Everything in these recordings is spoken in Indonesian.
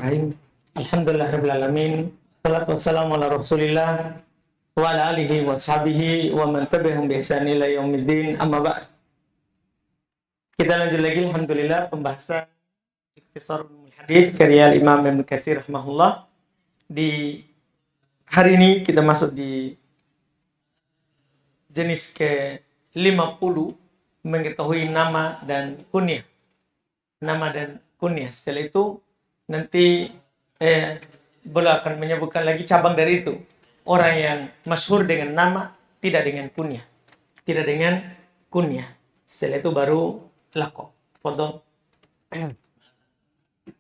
Bismillahirrahmanirrahim. Alhamdulillahirrahmanirrahim. Salatu wassalamu ala rasulillah wa ala alihi wa sahbihi wa man tabi'ahum bi ihsan ila yaumiddin, amma ba'd. Kita lanjut lagi, alhamdulillah, pembahasan Ikhtisar Ulumul Hadits karya Imam Ibnu Katsir rahimahullah. Di hari ini kita masuk di jenis ke-50, mengetahui nama dan kunyah. Nama dan kunyah. Setelah itu nanti beliau akan menyebutkan lagi cabang dari itu. Orang yang masyhur dengan nama, tidak dengan kunyah. Tidak dengan kunyah. Setelah itu baru laqab. Fadhal.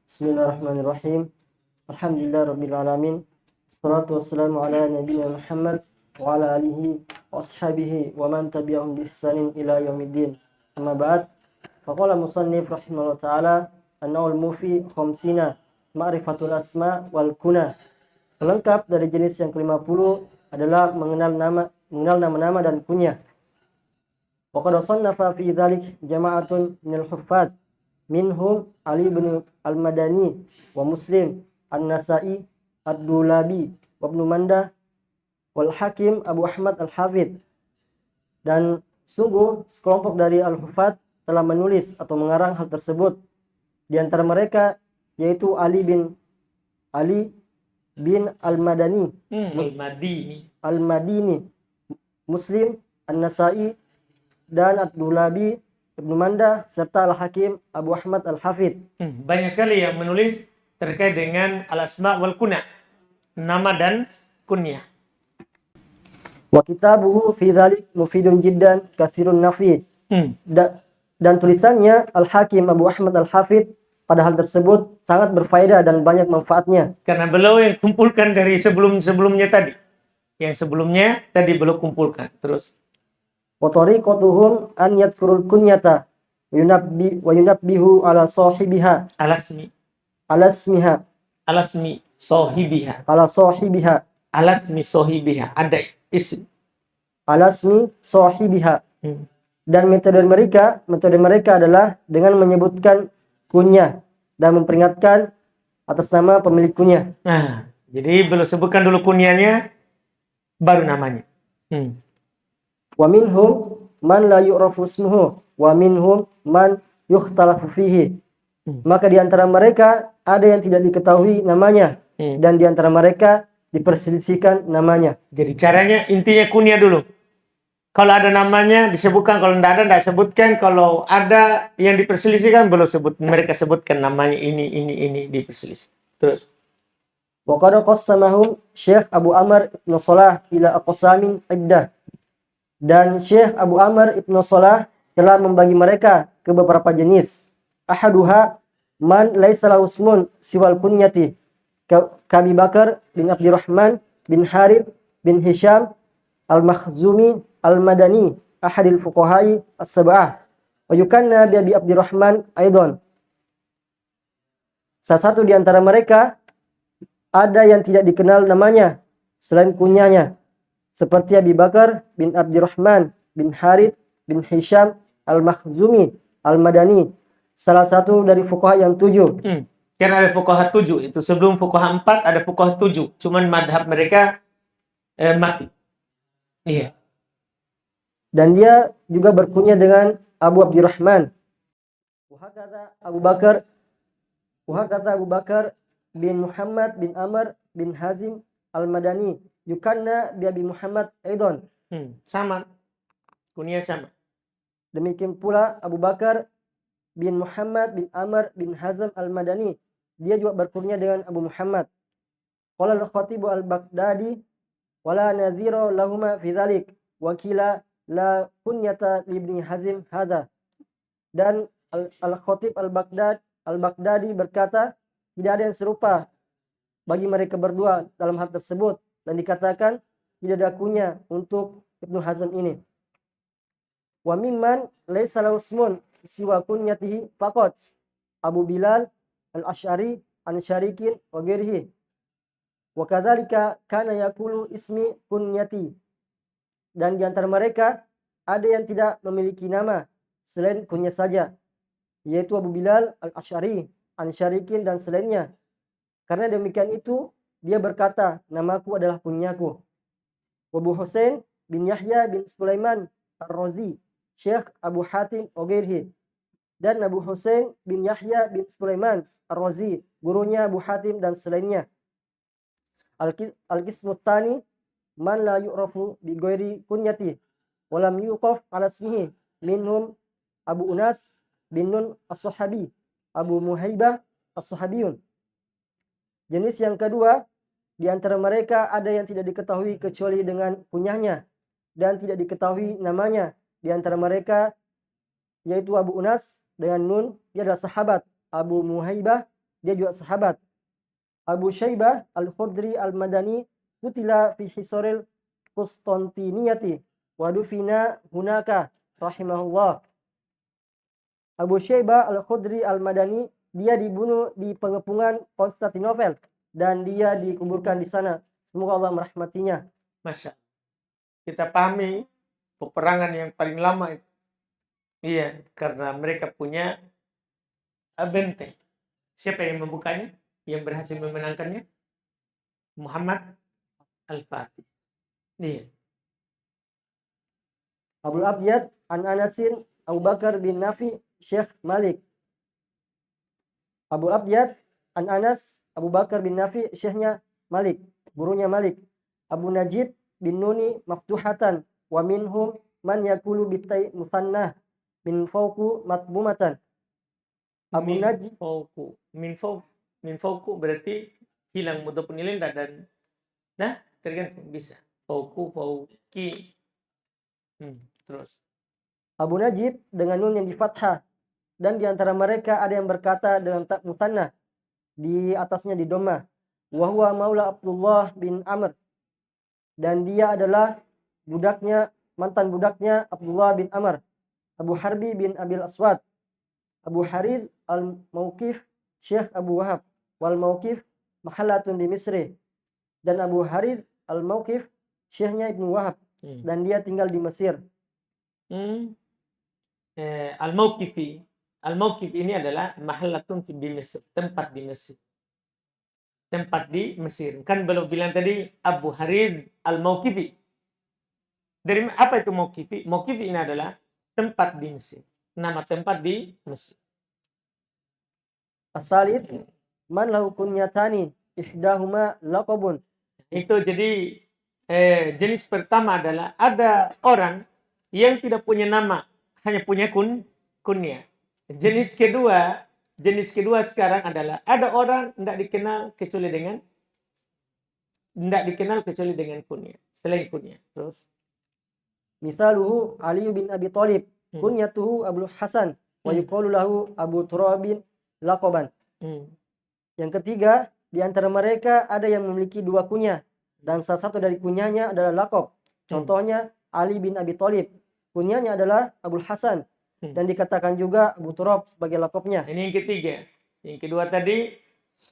Bismillahirrahmanirrahim. Alhamdulillahirabbil alamin. Wassalatu wassalamu ala nabiyyina Muhammad wa ala alihi wa ashabihi wa man tabi'ahum bi ihsanin ila yaumiddin. Amma ba'd. Faqala musannif rahimahullah ta'ala an-naw'ul mufi khamsina ma'rifatul asma wal kuna. Pelengkap dari jenis yang ke-50 adalah mengenal nama-nama dan kunyah. Wa qad sannafa fi dzalik jama'atun minal huffaz minhum Ali bin al-Madani wa Muslim, An-Nasa'i, Ad-Dulabi, wa Ibnu Mandah, wal Hakim Abu Ahmad al-Hafidh. Dan sungguh sekelompok dari al-Huffaz telah menulis atau mengarang hal tersebut. Di antara mereka yaitu Ali bin al-Madani, Al-Madini, Muslim, An-Nasa'i, dan Ad-Dulabi, Ibnu Mandah, serta Al-Hakim Abu Ahmad al-Hafidh. Banyak sekali yang menulis terkait dengan al-asma wal kunyah, nama dan kunyah. Wa kitabuhu fi dzalik mufidun jiddan katsirun nafi. Dan tulisannya Al-Hakim Abu Ahmad al-Hafidh pada hal tersebut sangat berfaedah dan banyak manfaatnya. Karena beliau yang kumpulkan dari sebelum-sebelumnya tadi. Yang sebelumnya tadi beliau kumpulkan. Terus. Wa tariqatuhum an yadhkurul kunyata wa yunabbihu ala sahibiha. Alasmi sahibiha. Alasmi sahibiha. Ada isim. Alasmi sahibiha. Dan metode mereka adalah dengan menyebutkan kunyah dan memperingatkan atas nama pemilik kunyah. Nah, jadi belum sebutkan dulu kunyahnya, baru namanya. Wa minhum man la yu'rafu ismuhu wa minhum man yukhtalafu fihi. Maka di antara mereka ada yang tidak diketahui namanya, dan di antara mereka diperselisihkan namanya. Jadi caranya intinya kunyah dulu. Kalau ada namanya disebutkan, kalau tidak ada sebutkan, kalau ada yang diperselisihkan belum sebut, mereka sebutkan namanya ini diperselisih. Terus. Wa qad qassamahum Syekh Abu Amr Ibnu Shalah ila aqsamin iddah. Dan Syekh Abu Amr Ibnu Shalah telah membagi mereka ke beberapa jenis. Ahaduha man laisa lahu ismun siwal kunyati Abi Bakar bin Abdurrahman bin Harith bin Hisham al-Makhzumi al-Madani ahadil fuqahai as-sab'ah wa yukanna bi Abi Abdurrahman aidan. Salah satu di antara mereka ada yang tidak dikenal namanya selain kunyahnya, seperti Abi Bakar bin Abdurrahman bin Harith bin Hisham al-Makhzumi al-Madani, salah satu dari fuqaha yang 7. Karena ada fuqaha 7 itu, sebelum fuqaha 4 ada fuqaha 7, cuman madhab mereka mati. Iya. Dan dia juga berkunyah dengan Abu Abdurrahman. Wahakata Abu Bakar bin Muhammad bin Amr bin Hazim al-Madani yukanna bi Abi Muhammad aidan. Sama. Kunyah sama. Demikian pula Abu Bakar bin Muhammad bin Amr bin Hazm al-Madani, dia juga berkunyah dengan Abu Muhammad. Qala al-Khatib al-Baghdadi wala nadhira lahuma fi dzalik wa qila la kunyata li Ibni Hazim hadza. Dan al-Khatib al-Baghdadi berkata tidak ada yang serupa bagi mereka berdua dalam hal tersebut, dan dikatakan tidak ada kunyah untuk Ibnu Hazm ini. Wa mimman laysa lahu ismun siwa kunyatihi faqat Abu Bilal al-Asy'ari an Syarikin wa ghairihi. Wa kadzalika kana yaqulu ismi kunyati. Dan di antara mereka ada yang tidak memiliki nama selain kunyah saja, yaitu Abu Bilal al-Asy'ari an Syarikin dan selainnya. Karena demikian itu dia berkata, namaku adalah punyaku. Abu Hussein bin Yahya bin Sulaiman Ar-Razi, Syekh Abu Hatim Ogirhi. Dan Abu Hussein bin Yahya bin Sulaiman Ar-Razi, gurunya Abu Hatim dan selainnya. Al-Qismu Tsani, man la yu'rafu bi ghairi kunyati walam yuqaf ala ismihi, minhum Abu Unas bin Nun As-Sahabi, Abu Muhaibah As-Sahabiyun. Jenis yang kedua, di antara mereka ada yang tidak diketahui kecuali dengan kunyahnya dan tidak diketahui namanya. Di antara mereka yaitu Abu Unas dengan Nun, dia adalah sahabat. Abu Muhaibah, dia juga sahabat. Abu Syaibah Al-Khudri Al-Madani kutila fi hisoril Konstantiniyati wa dufina hunaka rahimahullah. Abu Syaibah Al-Khudri Al-Madani, dia dibunuh di pengepungan Konstantinopel dan dia dikuburkan di sana. Semoga Allah merahmatinya. Masya Allah. Kita pahami peperangan yang paling lama itu. Iya, karena mereka punya benteng. Siapa yang membukanya? Yang berhasil memenangkannya? Muhammad Al-Fatih. Iya. Abul Abyad an Anasin Abu Bakar bin Nafi Syekh Malik. Abul Abyad an Anas Abu Bakar bin Nafi syekhnya Malik, gurunya Malik. Abu Najib bin Nuni maftuhatan wa minhum man yakulu bitai musannah min fawku matbumatan. Abu Najib Min fauku berarti hilang mudhafun ilaih dan tergantung bisa. Fauki. Terus. Abu Najib dengan nun yang di fathah, dan di antara mereka ada yang berkata dengan tak musanna, di atasnya di dhamma, wa huwa maula Abdullah bin Amr, dan dia adalah mantan budaknya Abdullah bin Amr. Abu Harbi bin Abil Aswad, Abu Hariz al-Mauqif Syekh Abu Wahab, wal Mauqif mahallatun di Misri, dan Abu Hariz al-Mauqif syekhnya Ibnu Wahab, dan dia tinggal di Mesir. Al-Mauqif ini adalah mahallatun di Mesir, tempat di Mesir. Tempat di Mesir. Kan belum bilang tadi Abu Hariz al-Mauqifi. Dari apa itu Mauqifi? Mauqifi ini adalah tempat di Mesir. Nama tempat di Mesir. As-salit man lahu kunyatani ihdahuma laqabun. Itu jadi jenis pertama adalah ada orang yang tidak punya nama, hanya punya kunyah. Jenis kedua sekarang adalah ada orang tidak dikenal kecuali dengan kunyah, selain kunyah. Terus Misaluhu Ali bin Abi Thalib, kunyatuhu Abdul Hasan, wa yuqalu lahu Abu Turabin laqaban. Yang ketiga, di antara mereka ada yang memiliki dua kunyah, dan salah satu dari kunyahnya adalah laqab. Contohnya Ali bin Abi Thalib, kunyahnya adalah Abdul Hasan, dan dikatakan juga Abu Turab sebagai laqabnya. Ini yang ketiga. Yang kedua tadi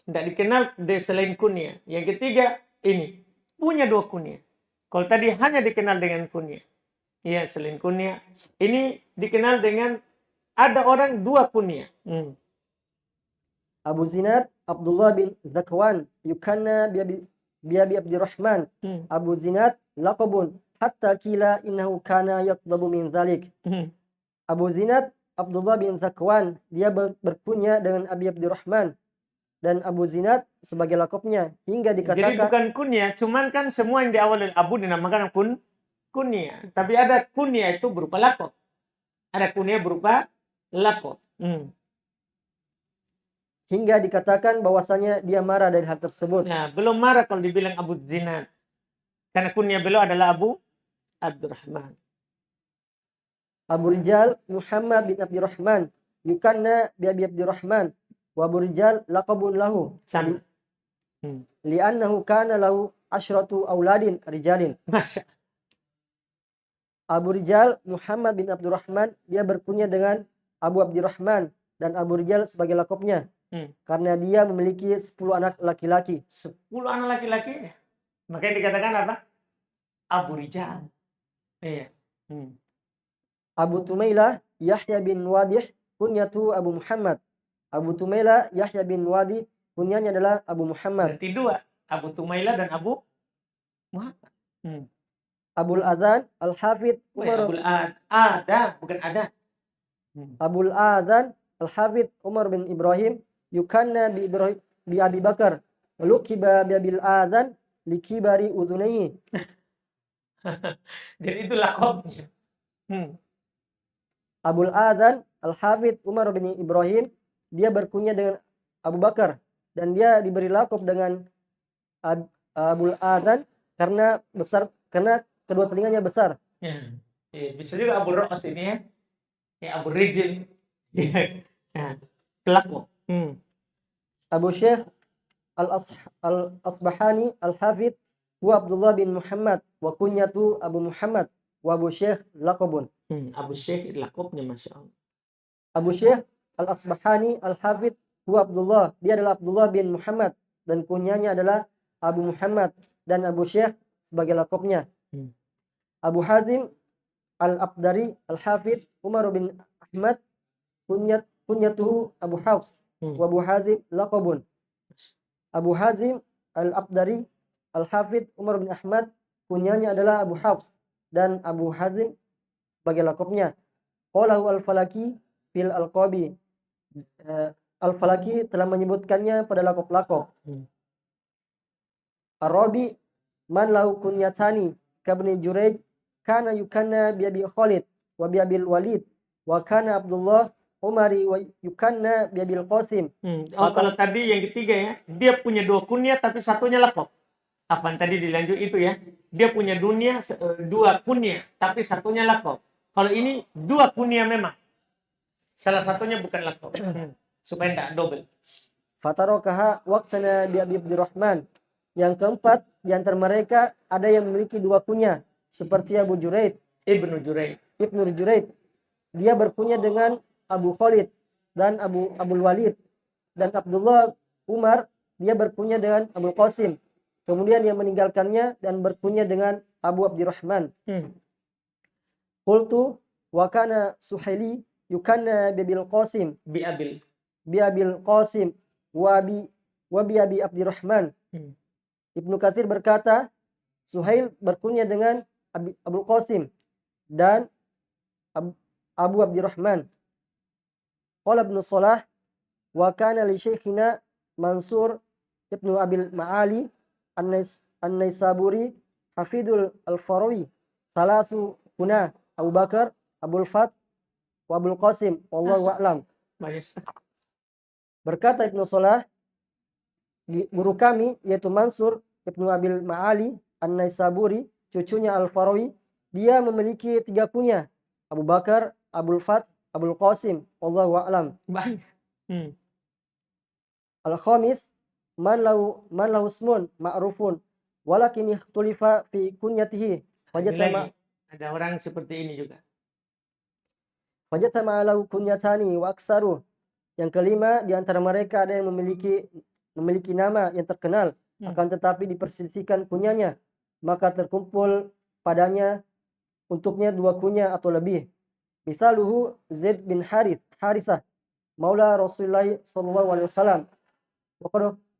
tidak dikenal selain kunyah. Yang ketiga ini punya dua kunyah. Kalau tadi hanya dikenal dengan kunyah, ya selain kunyah. Ini dikenal dengan ada orang dua kunyah. Abu Zinad Abdullah bin Zakwan yukanna biabi Abdurrahman. Abu Zinad laqabun hatta kila innahu kana yatlabu min zalik. Abu Zinad Abdullah bin Zakwan, dia berkunyah dengan Abi Abdurrahman, dan Abu Zinad sebagai laqabnya, hingga dikatakan. Jadi bukan kunyah, cuman kan semua yang diawali Abu dinamakan kunyah. Tapi ada kunyah itu berupa laqab. Ada kunyah berupa laqab. Hingga dikatakan bahwasanya dia marah dari hal tersebut. Nah, belum marah kalau dibilang Abu Zinad. Karena kunyah beliau adalah Abu Abdurrahman. Abu Rijal Muhammad bin Abdurrahman yukanna bi Abi Abdurrahman, wa Abu Rijal laqabun lahu. Sama. Li'annahu kana lahu asyratu auladin rijalin. Masya. Abu Rijal Muhammad bin Abdurrahman, dia berkunyah dengan Abu Abdurrahman, dan Abu Rijal sebagai laqabnya. Karena dia memiliki 10 anak laki-laki. 10 anak laki-laki. Makanya dikatakan apa? Abu Rijal. Iya. Abu Tumailah Yahya bin Wadih kunyatu Abu Muhammad. Abu Tumailah Yahya bin Wadih kunyanya adalah Abu Muhammad. Berarti dua, Abu Tumailah dan Abu Muhammad. Abul Adzan Al-Hafidz Umar Abul Ada, bukan ada. Abul Adzan Al-Hafidz Umar bin Ibrahim yukanna bi Abi Bakar lukiba bi Abil Adzan likibari udhunaihi. Jadi itu lakopnya. Abul Adzan Al-Hafidz Umar bin Ibrahim, dia berkunyah dengan Abu Bakar dan dia diberi lakop dengan Abul Adzan karena kedua telinganya besar. Ya. Bisa juga Abu Ra'as ini ya. Ya Abu Rijil. Ya. Lakop. Abu Syekh Al-Asbahani Al-Hafidz wa Abdullah bin Muhammad wa kunyatu Abu Muhammad wa Abu Syekh laqabun. Abu Syekh lakopnya Masya Allah. Abu Syekh Al-Asbahani Al-Hafidz wa Abdullah, dia adalah Abdullah bin Muhammad dan kunyanya adalah Abu Muhammad, dan Abu Syekh sebagai lakopnya. Abu Hazim Al-Abdari Al-Hafidz Umar bin Ahmad kunyatuhu Abu Hafs wa Abu Hazim laqabun. Abu Hazim Al-Abdari Al-Hafidz Umar bin Ahmad, kunyanya adalah Abu Hafs dan Abu Hazim sebagai lakopnya. Qalahu Al-Falaki fil Al-Qabi. Al-Falaki telah menyebutkannya pada lakop-lakop. Ar-Rabi man lahu kunyatani kabni Jurayj kana yukanna bi Abi Khalid wa bi Abil Walid wa kana Abdullah Umari wa yukanna bi Abil Qasim. Kalau tadi yang ketiga ya, dia punya dua kunyah tapi satunya lakop. Apa yang tadi dilanjut itu ya, dia punya dua kunyah tapi satunya lakop. Kalau ini dua kunyah memang, salah satunya bukan lakop. Supaya tidak double. Fatarokaha waqtana bi Abi Abdurrahman. Yang keempat, di antara mereka ada yang memiliki dua kunyah seperti Abu Juraid, Ibnu Juraid. Dia berkunyah dengan Abu Khalid dan Abul Walid, dan Abdullah Umar dia berkunyah dengan Abul Qasim. Kemudian dia meninggalkannya dan berkunyah dengan Abu Abdurrahman. Qultu wa kana Suhaili yukanna Bibil Qasim bi Abil Qasim wa bi Abi Abdurrahman. Ibnu Katsir berkata, Suhail berkunyah dengan Abul Qasim dan Abu Abdurrahman. Qala Ibnu Salah wa kana li syekhina Mansur Ibnu Abil Ma'ali An-Naisaburi Hafidul Al-Farawi salasu kuna Abu Bakar, Abul Fat wa Abul Qasim wallahu a'lam. Berkata Ibnu Salah, guru kami yaitu Mansur Ibnu Abil Ma'ali An-Naisaburi, cucunya Al-Farawi, dia memiliki tiga kunyah, Abu Bakar, Abul Fat, Abul Qasim wallahu a'lam. Al-Khamis man lahu ismun ma'rufun walakin ikhtulifa fi kunyatihi. Ada orang seperti ini juga. Fajatama lahu kunyatani wa aktsaru. Yang kelima, di antara mereka ada yang memiliki nama yang terkenal, akan tetapi diperselisihkan kunyanya, maka terkumpul padanya untuknya dua kunyah atau lebih. Misaluhu Zaid bin Harithah maula Rasulullah sallallahu alaihi wasallam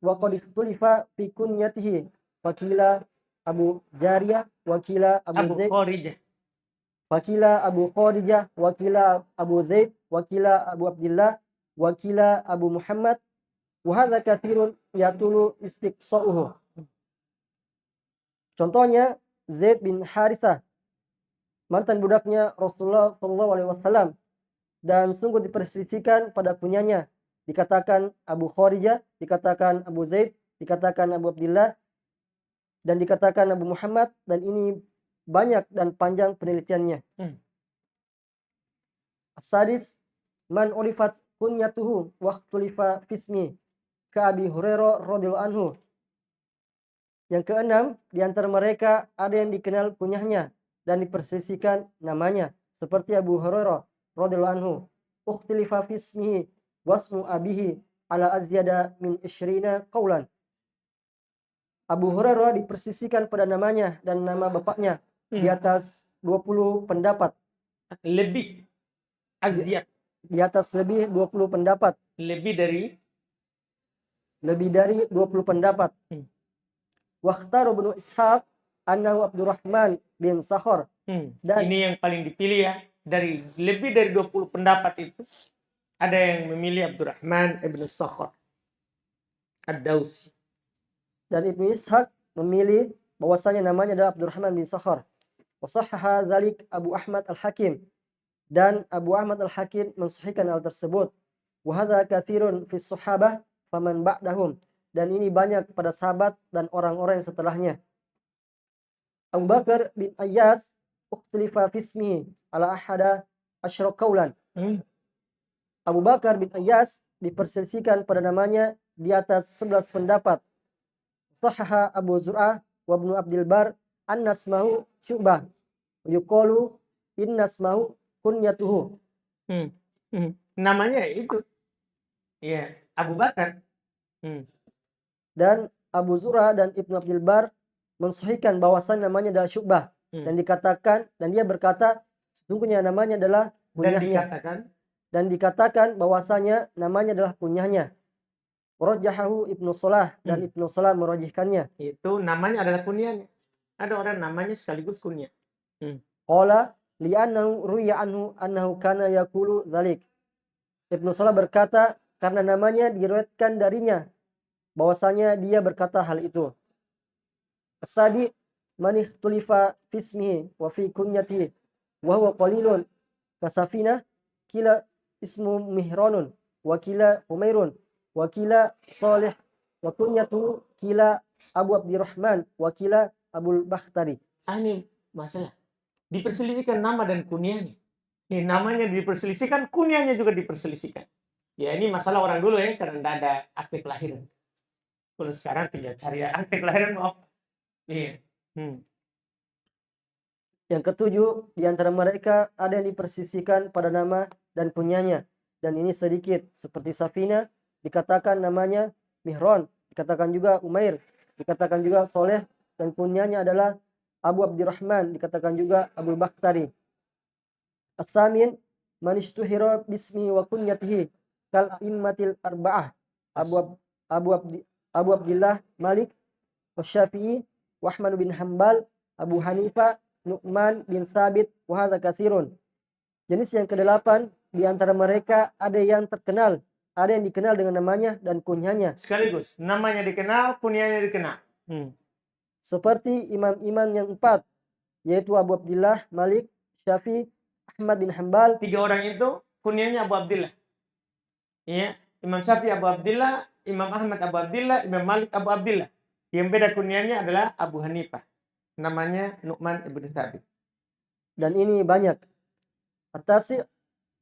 wa qad ikhtulifa fi kunyatihi, wakila Abu Jariyah, wakila Abu Zaid, wakila Abu Khadijah, wakila Abu Zaid, wakila Abu Abdullah, wakila Abu Muhammad. Wahadha kathirun yatulu istiqsa'uhu. Contohnya Zaid bin Harithah, mantan budaknya Rasulullah SAW, dan sungguh diperselisihkan pada kunyanya. Dikatakan Abu Khadijah, dikatakan Abu Zaid, dikatakan Abu Abdullah, dan dikatakan Abu Muhammad, dan ini banyak dan panjang penelitiannya. As-sadis man ulifat kunyatuhu wa ikhtulifa fismi ka Abi Hurairah radhiyallahu anhu. Yang keenam, di antara mereka ada yang dikenal kunyahnya dan diperselisihkan namanya, seperti Abu Hurairah radhiyallahu anhu. Ukhtulifa fismihi wasmu abihi ala azyada min 20 qaulan. Abu Hurairah diperselisihkan pada namanya dan nama bapaknya di atas 20 pendapat. Lebih azyad. Di atas lebih 20 pendapat. Lebih dari lebih dari 20 pendapat. Hmm. Wakhtaru Ibnu Ishaq annahu Abdurrahman bin Sakhar. Dan Ini yang paling dipilih ya. Dari lebih dari 20 pendapat itu, ada yang memilih Abdurrahman ibn Sakhar Ad-Dausi. dan Ibnu Ishaq memilih bahwasanya namanya adalah Abdurrahman bin Sakhar. Wasahhaha dzalik Abu Ahmad Al-Hakim, dan Abu Ahmad Al-Hakim mensahihkan hal tersebut. Wa hadza katsirun fi sahabah faman ba'dahum, dan ini banyak pada sahabat dan orang-orang yang setelahnya. Abu Bakar bin Ayyas ukhtilifa fi ismihi ala ahada asyra qaulan. Abu Bakar bin Ayyas diperselisihkan pada namanya di atas 11 pendapat. Sahaha Abu Zur'ah wa Ibnu Abdil Bar annasmahu Syu'bah. Yuqalu innasmahu kunyatuhu. Namanya itu. Ya, Abu Bakar. Dan Abu Zur'ah dan Ibnu Abdil Bar mensahihkan bahwasan namanya adalah Syu'bah, dan dikatakan, dan dia berkata sesungguhnya namanya adalah kunyahnya, dan dikatakan bahwasanya namanya adalah kunyahnya. Warajjahahu Ibnu Salah, dan Ibnu Salah merajihkannya. Itu namanya adalah kunyahnya. Ada orang namanya sekaligus kunyah. Qala li'annahu ruya anhu annahu kana yaqulu dzalik. Ibnu Salah berkata karena namanya diriwayatkan darinya bahwasanya dia berkata hal itu. As-sabi man ikhtulifa fi ismihi wa fi kunyatihi wa huwa qalilun kasafina kila ismu Mihranun wa kila Umairun wa kila Salih wa kunyatu kila Abu Abdurrahman wa kila Abul Bakhtari. Ini masalah. Diperselisihkan nama dan kunyahnya. Namanya diperselisihkan, kunyahnya juga diperselisihkan. Ya ini masalah orang dulu ya, karena tidak ada akte kelahiran. Kalau sekarang tinggal cari akte kelahiran mau. Iya. Yang ketujuh, di antara mereka ada yang dipersisihkan pada nama dan kunyahnya, dan ini sedikit, seperti Safina dikatakan namanya Mihron, dikatakan juga Umair, dikatakan juga Soleh, dan kunyahnya adalah Abu Abdurrahman, dikatakan juga Abul Bakhtari. As-samin man ishtuhira bismi wa kunyatihi kal a'immatil arba'ah Abu Abdillah Malik Wasyafi'i wa Ahmad bin Hanbal Abu Hanifah Nu'man bin Thabit wa hadza katsirun. Jenis yang kedelapan, di antara mereka ada yang terkenal, ada yang dikenal dengan namanya dan kunyahnya. Sekaligus, namanya dikenal, kunyahnya dikenal. Seperti imam-imam yang 4, yaitu Abu Abdillah Malik, Syafi'i, Ahmad bin Hanbal. 3 orang itu kunyahnya Abu Abdillah. Ya, Imam Syafi'i Abu Abdillah, Imam Ahmad Abu Abdillah, Imam Malik Abu Abdillah. Yang beda kunyahnya adalah Abu Hanifah. Namanya Nu'man ibn Thabit. Dan ini banyak. At-tasi'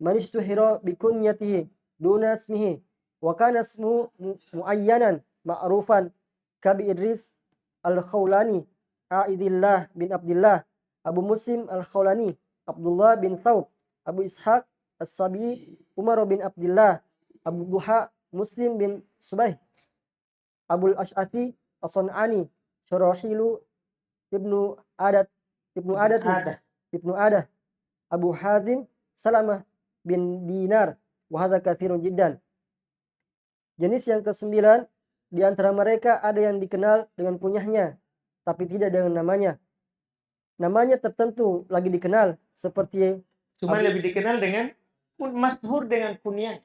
man ishtuhira bi kunyatihi duna ismihi wa kana ismuhu muayyanan ma'rufan kabi Idris Al-Khawlani, Aidillah bin Abdillah, Abu Muslim Al-Khawlani, Abdullah bin Thawb, Abu Ishaq As-Sabi, Umar bin Abdillah, Abu Duha Muslim bin Subaih, Abul Ash'ati As-Sun'ani, Syarahilu Ibnu Adah, Abu Hazim Salamah bin Dinar, wa hadza katsirun jiddan. Jenis yang ke-9, di antara mereka ada yang dikenal dengan kunyahnya, tapi tidak dengan namanya. Namanya tertentu lagi dikenal, seperti cuma lebih dikenal dengan masyhur dengan kunyah.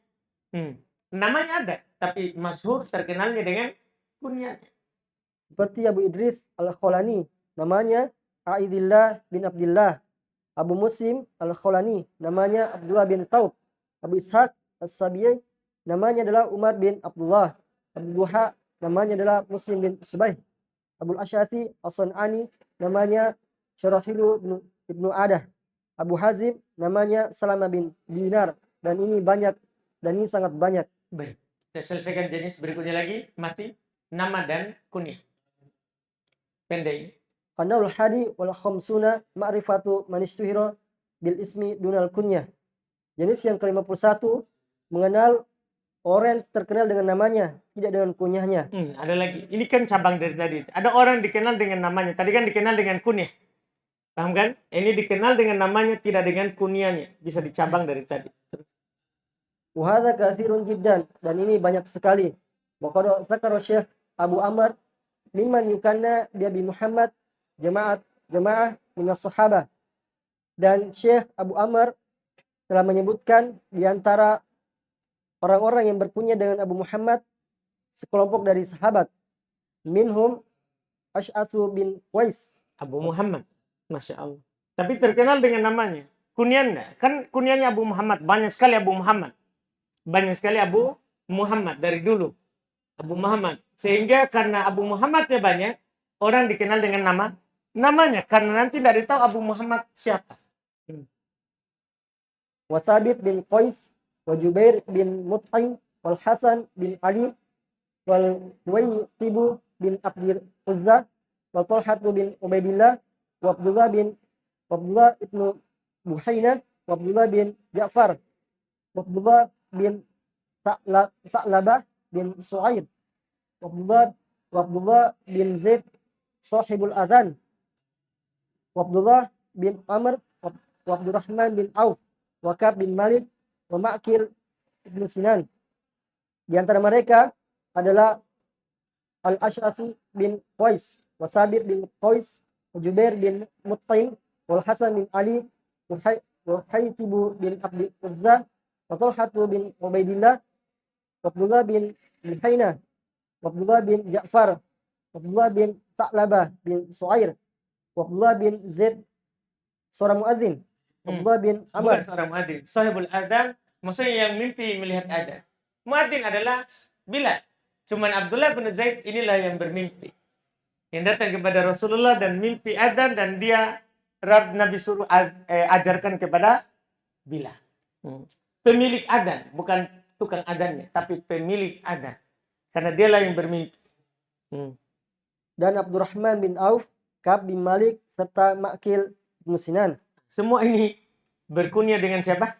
Namanya ada, tapi masyhur terkenalnya dengan kunyah. Seperti Abu Idris Al-Khawlani, namanya Aidillah bin Abdillah. Abu Muslim Al-Khawlani, namanya Abdullah bin Thawb. Abu Ishaq As-Sabi'i, namanya adalah Umar bin Abdullah. Abu Duha, namanya adalah Muslim bin Subaih. Abul Ash'ati As-Sun'ani, namanya Syarahilu Ibnu Adah. Abu Hazim, namanya Salamah bin Dinar. Dan ini banyak, dan ini sangat banyak. Baik, kita selesaikan jenis berikutnya lagi, masih nama dan kunyah. Pendek. Qanaul hadi wal khamsuna ma'rifatu man ishtuhira bil ismi dunal kunyah. Jenis yang ke-51, mengenal orang terkenal dengan namanya, tidak dengan kunyahnya. Ada lagi. Ini kan cabang dari tadi. Ada orang dikenal dengan namanya. Tadi kan dikenal dengan kunyah. Paham kan? Ini dikenal dengan namanya, tidak dengan kunyahnya. Bisa dicabang dari tadi. Wa hadza katsirun jiddan, dan ini banyak sekali. Wa qad dzakara Syekh Abu Amr mimman yukanna bi Abi Muhammad jamaah minas sahabah. Dan Syekh Abu Amr telah menyebutkan di antara orang-orang yang berkunyah dengan Abu Muhammad sekelompok dari sahabat. Minhum Ash'atsu bin Qais. Abu Muhammad. Masya Allah. Tapi terkenal dengan namanya. Kunyahnya. Kan kunyahnya Abu Muhammad. Banyak sekali Abu Muhammad. Banyak sekali Abu Muhammad dari dulu. Abu Muhammad. Sehingga karena Abu Muhammadnya banyak, orang dikenal dengan namanya. Karena nanti tidak tahu Abu Muhammad siapa. Wa Thabit bin Qais, wa Jubair bin Mut'im, wal Hasan bin Ali, wal Huwaytibu bin Abdir Uzza, wa Talhat bin Ubaidillah, wa Abdullah ibnu Buhaina, wa Abdullah bin Ja'far, wa Abdullah bin Sa'labah bin Su'aib, wa Abdullah bin Zaid sahibul adhan, wa Abdullah bin Amr, wa Abdurrahman bin Auf, wa Ka'b bin Malik, wa Ma'qil ibnu Sinan. Di antara mereka adalah Al-Ash'ath bin Qais, wa Thabit bin Qais, wa Jubair bin Mut'im, wal Hasan bin Ali, wa Huwaytibu bin Abdi Uzza, wa Talhat bin Ubaidillah, wa Abdullah bin Buhaina, wa Abdullah bin Ja'far, wa Abdullah bin Sa'labah bin Su'air, wa Abdullah bin Zaid seorang muadzin, wa Abdullah bin Bukan Amr. seorang muadzin. Sahibul adhan. Maksudnya yang mimpi melihat adhan. Muadzin adalah Bilal. Cuman Abdullah bin Zaid inilah yang bermimpi. Yang datang kepada Rasulullah dan mimpi adhan. Dan dia Nabi suruh ajarkan kepada Bilal. Pemilik adhan. Bukan tukang adhannya. Tapi pemilik adhan. Karena dialah yang bermimpi. Dan Abdurrahman bin Auf, Ka'b bin Malik, serta Ma'qil ibnu Sinan. Semua ini berkunyah dengan siapa?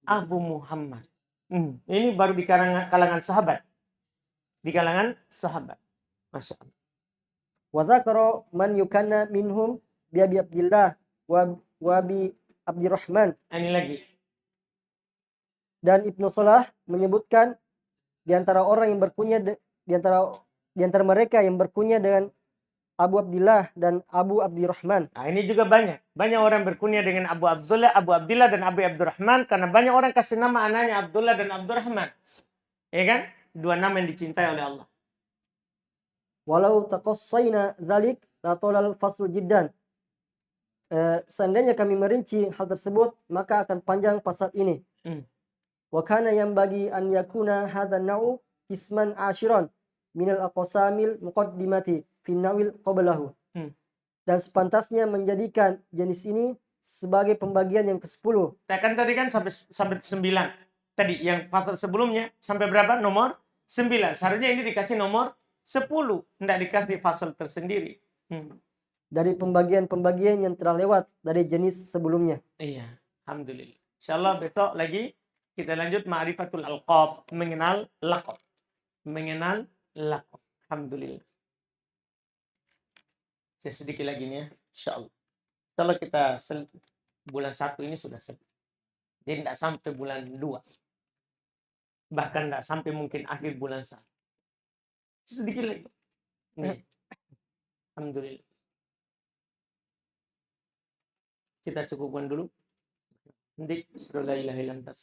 Abu Muhammad. Ini baru di kalangan sahabat. Di kalangan sahabat. Masya Allah. Wa dzakara man yukanna minhum bi Abi Abdillah wa bi Abdurrahman. Ini lagi. Dan Ibnu Salah menyebutkan di antara orang yang berkunyah di antara mereka yang berkunyah dengan Abu Abdillah dan Abu Abdurrahman. Nah, ini juga banyak. Banyak orang berkunyah dengan Abu Abdillah dan Abu Abdurrahman karena banyak orang kasih nama anaknya Abdullah dan Abdurrahman. Ya kan? Dua nama yang dicintai oleh Allah. Walau taqassayna dzalik la talal fasl jiddan. Seandainya kami merinci hal tersebut, maka akan panjang pasal ini. Wa kana yanbaghi an yakuna hadzal naw'u isman ashiran minal aqsamil muqaddimati fi nawil qablahu. Dan sepantasnya menjadikan jenis ini sebagai pembagian yang ke-10. Kan tadi kan sampai 9. Tadi yang pasal sebelumnya sampai berapa? Nomor 9. Seharusnya ini dikasih nomor 10. Tidak dikasih pasal tersendiri. Dari pembagian-pembagian yang telah lewat dari jenis sebelumnya. Iya. Alhamdulillah. Insyaallah besok lagi kita lanjut ma'rifatul alqab. Mengenal laqab. Mengenal laqab. Alhamdulillah. Saya sedikit lagi nih ya. Insyaallah. Kalau kita bulan 1 ini sudah selesai. Jadi tidak sampai bulan 2. Bahkan tidak sampai mungkin akhir bulan 1. Sedikit lagi. Nih. Alhamdulillah. Kita cukupkan dulu. Nanti sudah la ilaha illallah.